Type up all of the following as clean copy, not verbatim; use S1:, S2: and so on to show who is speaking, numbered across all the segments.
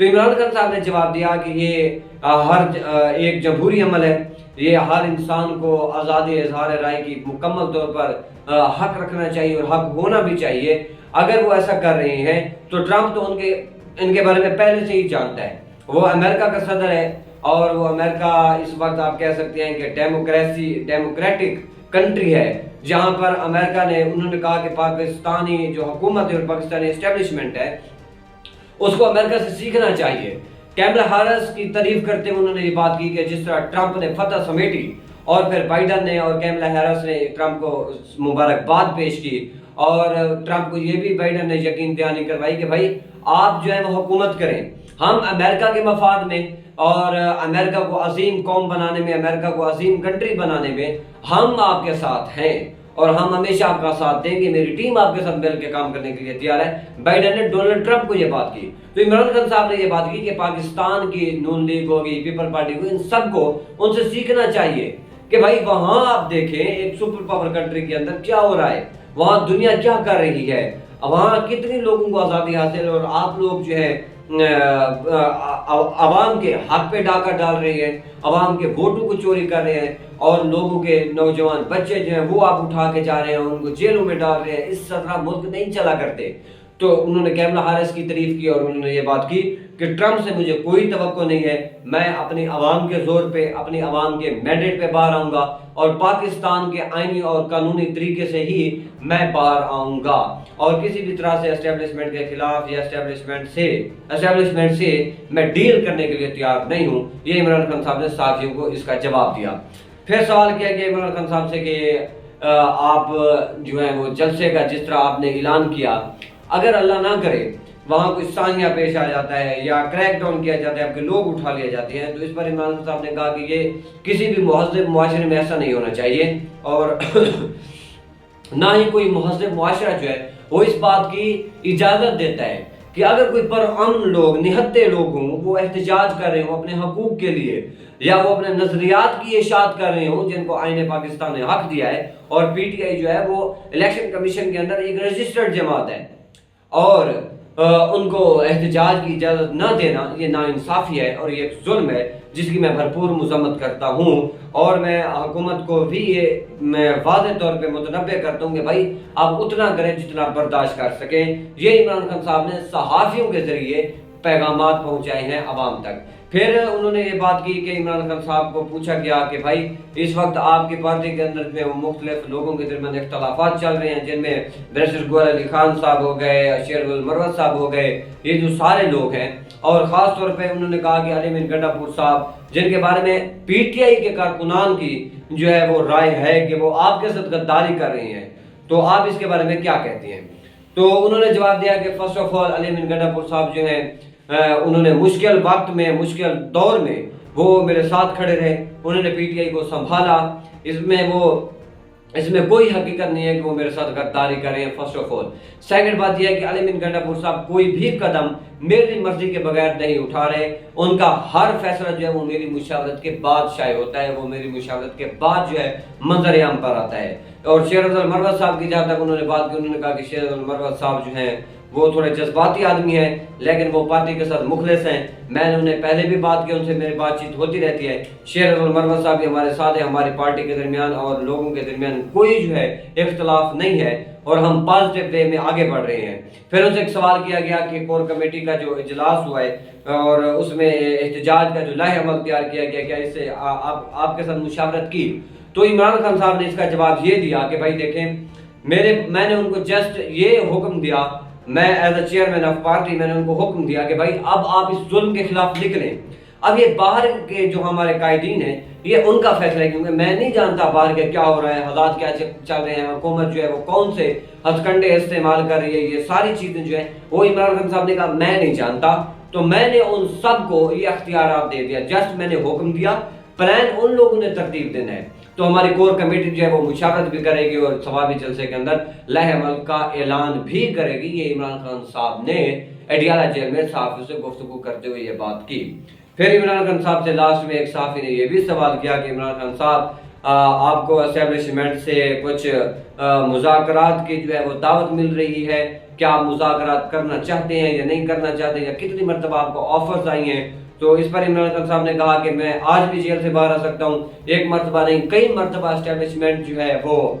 S1: تو عمران خان صاحب نے جواب دیا کہ یہ ہر ایک جمہوری عمل ہے، یہ ہر انسان کو آزادی اظہار رائے کی مکمل طور پر حق رکھنا چاہیے اور حق ہونا بھی چاہیے۔ اگر وہ ایسا کر رہے ہیں تو ٹرمپ تو ان کے بارے میں پہلے سے ہی جانتا ہے، وہ امریکہ کا صدر ہے اور وہ امریکہ اس وقت آپ کہہ سکتے ہیں کہ ڈیموکریٹک کنٹری ہے، جہاں پر امریکہ نے انہوں نے کہا کہ پاکستانی جو حکومت ہے اور پاکستانی اسٹیبلشمنٹ ہے اس کو امریکہ سے سیکھنا چاہیے۔ کیملا ہیرس کی تعریف کرتے ہوئے انہوں نے یہ بات کی کہ جس طرح ٹرمپ نے فتح سمیٹی اور پھر بائیڈن نے اور کیملا ہیرس نے ٹرمپ کو مبارکباد پیش کی، اور ٹرمپ کو یہ بھی بائیڈن نے یقین دہانی کروائی کہ بھائی آپ جو ہے وہ حکومت کریں، ہم امریکہ کے مفاد میں اور امریکہ کو عظیم قوم بنانے میں، امریکہ کو عظیم کنٹری بنانے میں ہم آپ کے ساتھ ہیں اور ہم ہمیشہ آپ کا ساتھ دیں گے، میری ٹیم آپ کے ساتھ مل کے کام کرنے کے لیے تیار ہے۔ بائیڈن نے ڈونلڈ ٹرمپ کو یہ بات کی۔ تو عمران خان صاحب نے یہ بات کی کہ پاکستان کی نون لیگ ہوگی، پیپل پارٹی کو، ان سب کو ان سے سیکھنا چاہیے کہ بھائی وہاں آپ دیکھیں ایک سپر پاور کنٹری کے اندر کیا ہو رہا ہے، وہاں دنیا کیا کر رہی ہے، وہاں کتنے لوگوں کو آزادی حاصل ہے، اور آپ لوگ جو ہے عوام کے حق پہ ڈاکہ ڈال رہے ہیں، عوام کے ووٹوں کو چوری کر رہے ہیں، اور لوگوں کے نوجوان بچے جو ہیں وہ آپ اٹھا کے جا رہے ہیں، ان کو جیلوں میں ڈال رہے ہیں۔ اس طرح ملک نہیں چلا کرتے۔ تو انہوں نے کیملا ہیرس کی تعریف کی اور انہوں نے یہ بات کی کہ ٹرمپ سے مجھے کوئی توقع نہیں ہے، میں اپنی عوام کے زور پہ، اپنی عوام کے مینڈیٹ پہ باہر آؤں گا اور پاکستان کے آئینی اور قانونی طریقے سے ہی میں باہر آؤں گا، اور کسی بھی طرح سے اسٹیبلشمنٹ کے خلاف یا اسٹیبلشمنٹ سے میں ڈیل کرنے کے لیے تیار نہیں ہوں۔ یہ عمران خان صاحب نے صحافیوں کو اس کا جواب دیا۔ پھر سوال کیا گیا عمران خان صاحب سے کہ آپ جو ہے وہ جلسے کا جس طرح آپ نے اعلان کیا، اگر اللہ نہ کرے وہاں کوئی سانیہ پیش آ جاتا ہے یا کریک ڈاؤن کیا جاتا ہے، آپ کے لوگ اٹھا لیے جاتے ہیں، تو اس پر عمران خان صاحب نے کہا کہ یہ کسی بھی مہذب معاشرے میں ایسا نہیں ہونا چاہیے، اور نہ ہی کوئی مہذب معاشرہ جو ہے وہ اس بات کی اجازت دیتا ہے کہ اگر کوئی پرامن لوگ، نہتے لوگ ہوں، وہ احتجاج کر رہے ہوں اپنے حقوق کے لیے، یا وہ اپنے نظریات کی اشاعت کر رہے ہوں جن کو آئین پاکستان نے حق دیا ہے، اور پی ٹی آئی جو ہے وہ الیکشن کمیشن کے اندر ایک رجسٹرڈ جماعت ہے، اور ان کو احتجاج کی اجازت نہ دینا یہ ناانصافی ہے اور یہ ایک ظلم ہے جس کی میں بھرپور مذمت کرتا ہوں، اور میں حکومت کو بھی یہ میں واضح طور پہ متنبہ کرتا ہوں کہ بھائی آپ اتنا کریں جتنا برداشت کر سکیں۔ یہ عمران خان صاحب نے صحافیوں کے ذریعے پیغامات پہنچائے ہیں عوام تک۔ پھر انہوں نے یہ بات کی کہ عمران خان صاحب کو پوچھا گیا کہ بھائی اس وقت آپ کی پارٹی کے اندر میں مختلف لوگوں کے درمیان اختلافات چل رہے ہیں، جن میں بیرسٹر گوہر علی خان صاحب ہو گئے، شیر المروت صاحب ہو گئے، یہ جو سارے لوگ ہیں، اور خاص طور پہ انہوں نے کہا کہ علی امین گنڈا پور صاحب جن کے بارے میں پی ٹی آئی کے کارکنان کی جو ہے وہ رائے ہے کہ وہ آپ کے ساتھ غداری کر رہے ہیں، تو آپ اس کے بارے میں کیا کہتے ہیں؟ تو انہوں نے جواب دیا کہ فرسٹ آف آل علی امین گنڈا پور صاحب جو ہیں انہوں نے مشکل وقت میں، مشکل دور میں وہ میرے ساتھ کھڑے رہے، انہوں نے پی ٹی آئی کو سنبھالا، اس میں کوئی حقیقت نہیں ہے کہ وہ میرے ساتھ غداری کر رہے ہیں، فرسٹ آف آل۔ سیکنڈ بات یہ ہے کہ علی امین گنڈا پور صاحب کوئی بھی قدم میری مرضی کے بغیر نہیں اٹھا رہے، ان کا ہر فیصلہ جو ہے وہ میری مشاورت کے بعد شائع ہوتا ہے، وہ میری مشاورت کے بعد جو ہے منظر عام پر آتا ہے۔ اور شیر المروت صاحب کی جہاں تک انہوں نے بات کی، انہوں نے کہا کہ شیر المروت صاحب جو ہیں وہ تھوڑے جذباتی آدمی ہیں لیکن وہ پارٹی کے ساتھ مخلص ہیں، میں نے انہیں پہلے بھی بات کی، ان سے میری بات چیت ہوتی رہتی ہے۔ شیر المروت صاحب بھی ہمارے ساتھ ہیں، ہماری پارٹی کے درمیان اور لوگوں کے درمیان کوئی جو ہے اختلاف نہیں ہے، اور ہم پازیٹیو وے میں آگے بڑھ رہے ہیں۔ پھر ان سے ایک سوال کیا گیا کہ کور کمیٹی کا جو اجلاس ہوا ہے اور اس میں احتجاج کا جو لائحہ عمل تیار کیا گیا، کیا اس سے آپ کے ساتھ مشاورت کی؟ تو عمران خان صاحب نے اس کا جواب یہ دیا کہ بھائی دیکھیں میں نے ان کو جسٹ یہ حکم دیا، میں as a chairman of party میں نے ان کو حکم دیا کہ بھائی اب آپ اس ظلم کے خلاف نکلیں۔ اب یہ باہر کے جو ہمارے قائدین ہیں یہ ان کا فیصلہ ہے، کیونکہ میں نہیں جانتا باہر کے کیا ہو رہا ہے، حالات کیا چل رہے ہیں، حکومت جو ہے وہ کون سے ہتھ کنڈے استعمال کر رہی ہے، یہ ساری چیزیں جو ہیں وہ عمران خان صاحب نے کہا میں نہیں جانتا۔ تو میں نے ان سب کو یہ اختیارات دے دیا، جسٹ میں نے حکم دیا، پلان ان لوگوں نے ترتیب دینا ہے۔ تو ہماری کور کمیٹی جو ہے وہ مشاورت بھی کرے گی اور ثوابی جلسے کے اندر لائحہ عمل کا اعلان بھی کرے گی۔ یہ عمران خان صاحب نے اڈیالہ جیل میں صحافیوں سے گفتگو کرتے ہوئے یہ بات کی۔ پھر عمران خان صاحب سے لاسٹ میں ایک صحافی نے یہ بھی سوال کیا کہ عمران خان صاحب آپ کو اسٹیبلشمنٹ سے کچھ مذاکرات کی جو ہے وہ دعوت مل رہی ہے، کیا آپ مذاکرات کرنا چاہتے ہیں یا نہیں کرنا چاہتے، یا کتنی مرتبہ آپ کو آفرز آئی ہیں؟ تو اس پر عمران خان صاحب نے کہا کہ میں آج بھی جیل سے باہر آ سکتا ہوں، ایک مرتبہ نہیں کئی مرتبہ اسٹیبلشمنٹ جو ہے وہ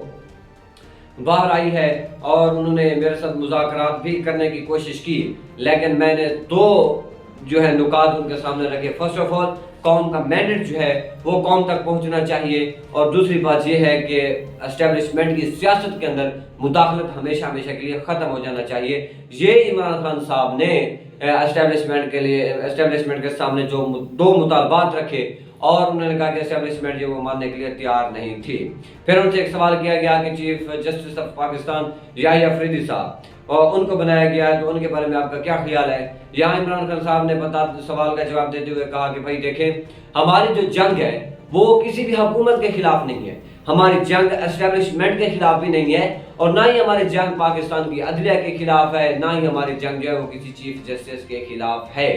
S1: باہر آئی ہے اور انہوں نے میرے ساتھ مذاکرات بھی کرنے کی کوشش کی، لیکن میں نے دو جو ہے نکات ان کے سامنے رکھے۔ فرسٹ آف آل، قوم کا مینڈیٹ جو ہے وہ قوم تک پہنچنا چاہیے، اور دوسری بات یہ ہے کہ اسٹیبلشمنٹ کی سیاست کے اندر مداخلت ہمیشہ ہمیشہ کے لیے ختم ہو جانا چاہیے۔ یہ عمران خان صاحب نے اسٹیبلشمنٹ کے سامنے جو دو مطالبات رکھے، اور انہوں نے کہا کہ اسٹیبلشمنٹ جو وہ ماننے کے لیے تیار نہیں تھی۔ پھر ان سے ایک سوال کیا گیا کہ چیف جسٹس آف پاکستان یحییٰ افریدی صاحب، اور ان کو بنایا گیا ہے، تو ان کے بارے میں آپ کا کیا خیال ہے؟ یہاں عمران خان صاحب نے سوال کا جواب دیتے ہوئے کہا کہ بھائی دیکھیں، ہماری جو جنگ ہے وہ کسی بھی حکومت کے خلاف نہیں ہے، ہماری جنگ اسٹیبلشمنٹ کے خلاف بھی نہیں ہے، اور نہ ہی ہماری جنگ پاکستان کی عدلیہ کے خلاف ہے، نہ ہی ہماری جنگ جو ہے وہ کسی چیف جسٹس کے خلاف ہے۔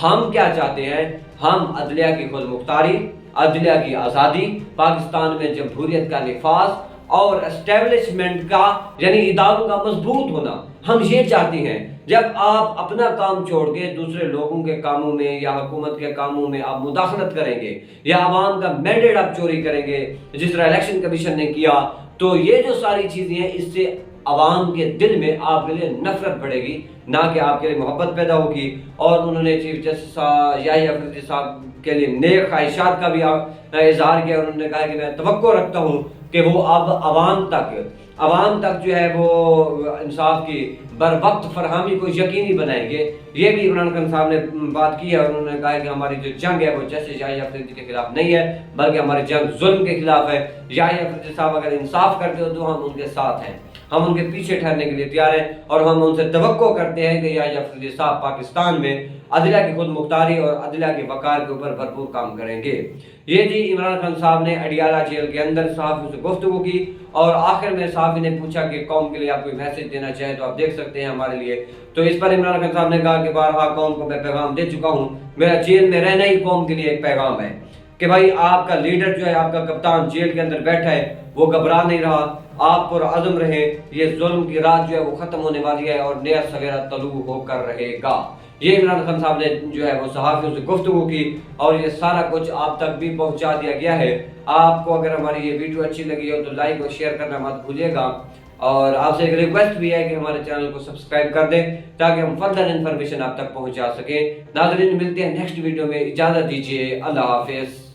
S1: ہم کیا چاہتے ہیں؟ ہم عدلیہ کی خود مختاری، عدلیہ کی آزادی، پاکستان میں جمہوریت کا نفاذ اور اسٹیبلشمنٹ کا یعنی اداروں کا مضبوط ہونا، ہم یہ چاہتے ہیں۔ جب آپ اپنا کام چھوڑ کے دوسرے لوگوں کے کاموں میں یا حکومت کے کاموں میں آپ مداخلت کریں گے، یا عوام کا مینڈیٹ آپ چوری کریں گے جس طرح الیکشن کمیشن نے کیا، تو یہ جو ساری چیزیں ہیں اس سے عوام کے دل میں آپ کے لیے نفرت بڑھے گی، نہ کہ آپ کے لیے محبت پیدا ہوگی۔ اور انہوں نے چیف جسٹس یحییٰ افریدی صاحب کے لیے نیک خواہشات کا بھی اظہار کیا، اور انہوں نے کہا کہ میں توقع رکھتا ہوں کہ وہ اب عوام تک جو ہے وہ انصاف کی بر وقت فراہمی کو یقینی بنائیں گے۔ یہ بھی عمران خان صاحب نے بات کی ہے، اور انہوں نے کہا کہ ہماری جو جنگ ہے وہ جسٹس یحییٰ افریدی کے خلاف نہیں ہے، بلکہ ہماری جنگ ظلم کے خلاف ہے۔ یحییٰ افریدی صاحب اگر انصاف کرتے ہو تو ہم ان کے ساتھ ہیں، ہم ان کے پیچھے ٹھہرنے کے لیے تیار ہیں، اور ہم ان سے توقع کرتے ہیں کہ یحییٰ افریدی صاحب پاکستان میں عدلیہ کی خود مختاری اور عدلیہ کے وقار کے اوپر بھرپور کام کریں گے۔ یہ جی عمران خان صاحب نے اڈیالہ جیل کے اندر صحافیوں سے گفتگو کی، اور آخر میں صحافی نے پوچھا کہ قوم کے لیے آپ کوئی میسج دینا چاہیں تو آپ دیکھ سکتے ہیں ہمارے لیے۔ تو اس پر عمران خان صاحب نے کہا کہ بارہا قوم کو میں پیغام دے چکا ہوں، میرا جیل میں رہنا ہی قوم کے لیے ایک پیغام ہے کہ بھائی آپ کا لیڈر جو ہے، آپ کا کپتان جیل کے اندر بیٹھا ہے، وہ گھبرا نہیں رہا، آپ پر عزم رہیں، یہ ظلم کی رات جو ہے وہ ختم ہونے والی ہے اور نیا سویرا طلوع ہو کر رہے گا۔ یہ عمران خان صاحب نے جو ہے وہ صحافیوں سے گفتگو کی، اور یہ سارا کچھ آپ تک بھی پہنچا دیا گیا ہے۔ آپ کو اگر ہماری یہ ویڈیو اچھی لگی ہو تو لائک اور شیئر کرنا مت بھولیے گا، اور آپ سے ایک ریکویسٹ بھی ہے کہ ہمارے چینل کو سبسکرائب کر دیں تاکہ ہم فردر انفارمیشن آپ تک پہنچا سکیں۔ ناظرین، ملتے ہیں نیکسٹ ویڈیو میں، اجازت دیجیے، اللہ حافظ۔